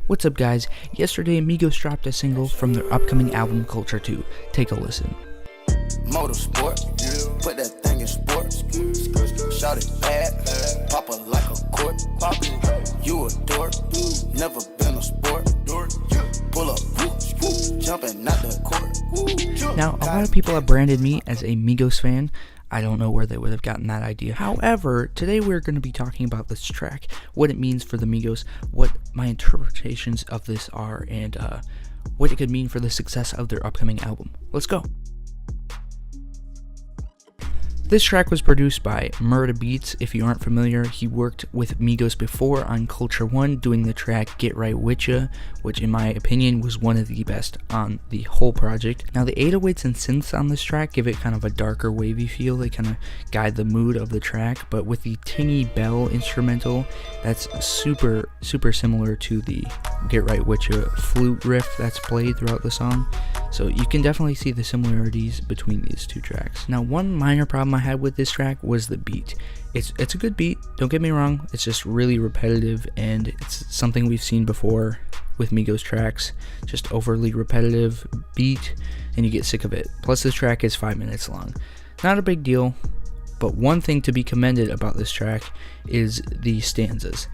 What's up guys, yesterday Migos dropped a single from their upcoming album Culture 2. Take a listen. Motorsport, put that thing in sports. Shout it bad, pop it like a court. You a dork, never been a sport. Pull up, jumping out the court. Now, a lot of people have branded me as a Migos fan. I don't know where they would have gotten that idea. However, today we're going to be talking about this track, what it means for the Migos, what my interpretations of this are, and what it could mean for the success of their upcoming album. Let's go. This track was produced by Murda Beats. If you aren't familiar, he worked with Migos before on Culture 1 doing the track Get Right With Ya, which in my opinion was one of the best on the whole project. Now the 808s and synths on this track give it kind of a darker wavy feel. They kind of guide the mood of the track, but with the tingy bell instrumental that's super similar to the Get Right With Ya flute riff that's played throughout the song. So you can definitely see the similarities between these two tracks. Now one minor problem I had with this track was the beat. It's a good beat, don't get me wrong, it's just really repetitive, and it's something we've seen before with Migos tracks, just overly repetitive beat, and you get sick of it. Plus this track is 5 minutes long. Not a big deal, but one thing to be commended about this track is the stanzas.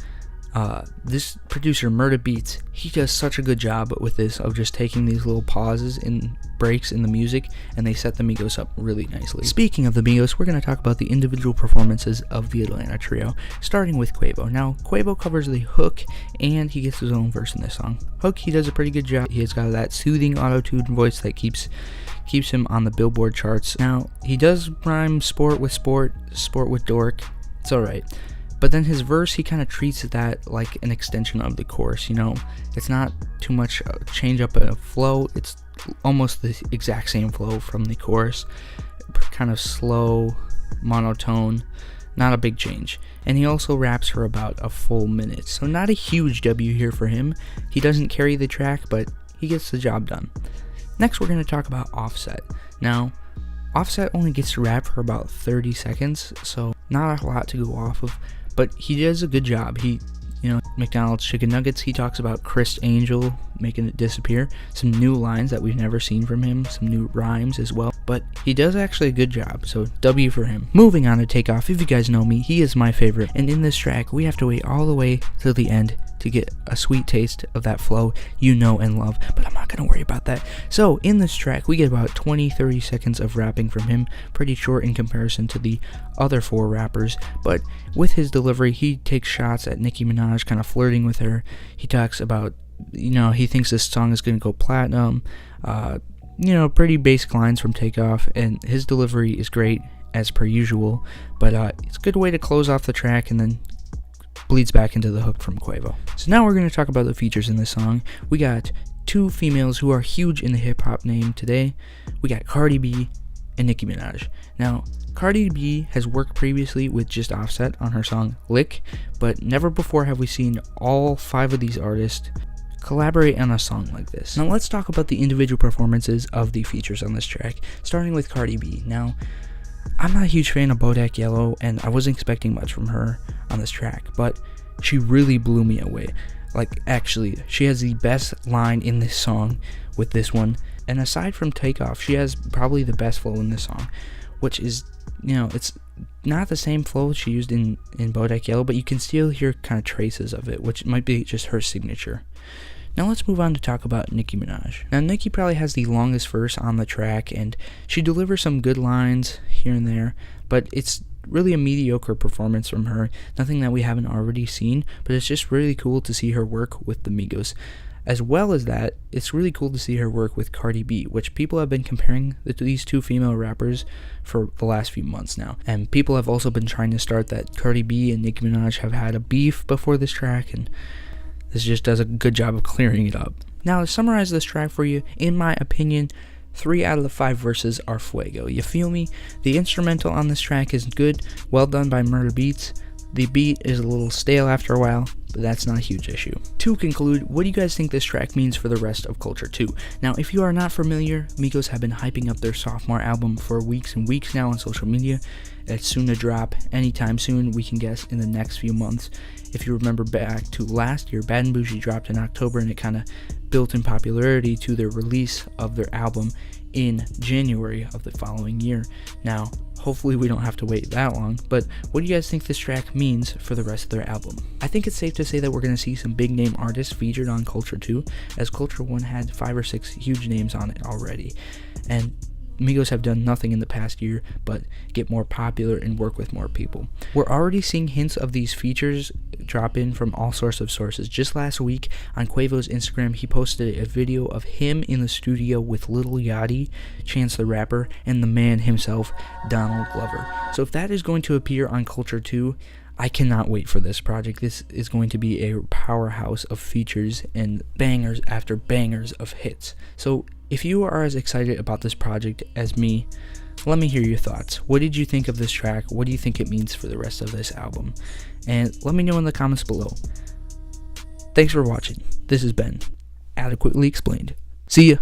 This producer, Murda Beats, he does such a good job with this of just taking these little pauses and breaks in the music, and they set the Migos up really nicely. Speaking of the Migos, we're going to talk about the individual performances of the Atlanta trio, starting with Quavo. Now, Quavo covers the hook, and he gets his own verse in this song. Hook, he does a pretty good job. He has got that soothing auto-tuned voice that keeps him on the Billboard charts. Now, he does rhyme sport with dork. It's alright. But then his verse, he kind of treats that like an extension of the chorus, you know. It's not too much change up a flow. It's almost the exact same flow from the chorus. Kind of slow, monotone, not a big change. And he also raps for about a full minute. So not a huge W here for him. He doesn't carry the track, but he gets the job done. Next, we're going to talk about Offset. Now, Offset only gets to rap for about 30 seconds, so not a lot to go off of. But he does a good job. McDonald's chicken nuggets, he talks about Chris Angel making it disappear. Some new lines that we've never seen from him, some new rhymes as well. But he does actually a good job, so W for him. Moving on to Takeoff, if you guys know me, he is my favorite. And in this track, we have to wait all the way till the end to get a sweet taste of that flow you know and love, but I'm not going to worry about that. So in this track, we get about 20-30 seconds of rapping from him, pretty short in comparison to the other four rappers, but with his delivery, he takes shots at Nicki Minaj, kind of flirting with her. He talks about, he thinks this song is going to go platinum, pretty basic lines from Takeoff, and his delivery is great as per usual, but it's a good way to close off the track and then bleeds back into the hook from Quavo. So now we're going to talk about the features in this song. We got two females who are huge in the hip-hop name today. We got Cardi B and Nicki Minaj. Now, Cardi B has worked previously with just Offset on her song Lick, but never before have we seen all 5 of these artists collaborate on a song like this. Now let's talk about the individual performances of the features on this track, starting with Cardi B. Now, I'm not a huge fan of Bodak Yellow, and I wasn't expecting much from her on this track, but she really blew me away. Like, actually, she has the best line in this song with this one, and aside from Takeoff, she has probably the best flow in this song, which is, it's not the same flow she used in Bodak Yellow, but you can still hear kind of traces of it, which might be just her signature. Now let's move on to talk about Nicki Minaj. Now Nicki probably has the longest verse on the track, and she delivers some good lines here and there, but it's really a mediocre performance from her. Nothing that we haven't already seen, but it's just really cool to see her work with the Migos. As well as that, it's really cool to see her work with Cardi B, which people have been comparing these two female rappers for the last few months now. And people have also been trying to start that Cardi B and Nicki Minaj have had a beef before this track, and this just does a good job of clearing it up. Now, to summarize this track for you, in my opinion, 3 out of the 5 verses are fuego. You feel me? The instrumental on this track is good, well done by Murda Beats. The beat is a little stale after a while, but that's not a huge issue. To conclude, what do you guys think this track means for the rest of Culture 2? Now, if you are not familiar, Migos have been hyping up their sophomore album for weeks and weeks now on social media, It's soon to drop anytime soon, we can guess in the next few months. If you remember back to last year, Bad and Bougie dropped in October, and it kind of built in popularity to their release of their album in January of the following year. Now, hopefully we don't have to wait that long, but what do you guys think this track means for the rest of their album? I think it's safe to say that we're going to see some big name artists featured on Culture 2, as Culture 1 had 5 or 6 huge names on it already, and Migos have done nothing in the past year but get more popular and work with more people. We're already seeing hints of these features drop in from all sorts of sources. Just last week on Quavo's Instagram, he posted a video of him in the studio with Lil Yachty, Chance the Rapper, and the man himself, Donald Glover. So if that is going to appear on Culture 2, I cannot wait for this project. This is going to be a powerhouse of features and bangers after bangers of hits. So if you are as excited about this project as me, let me hear your thoughts. What did you think of this track? What do you think it means for the rest of this album? And let me know in the comments below. Thanks for watching. This has been Adequately Explained. See ya!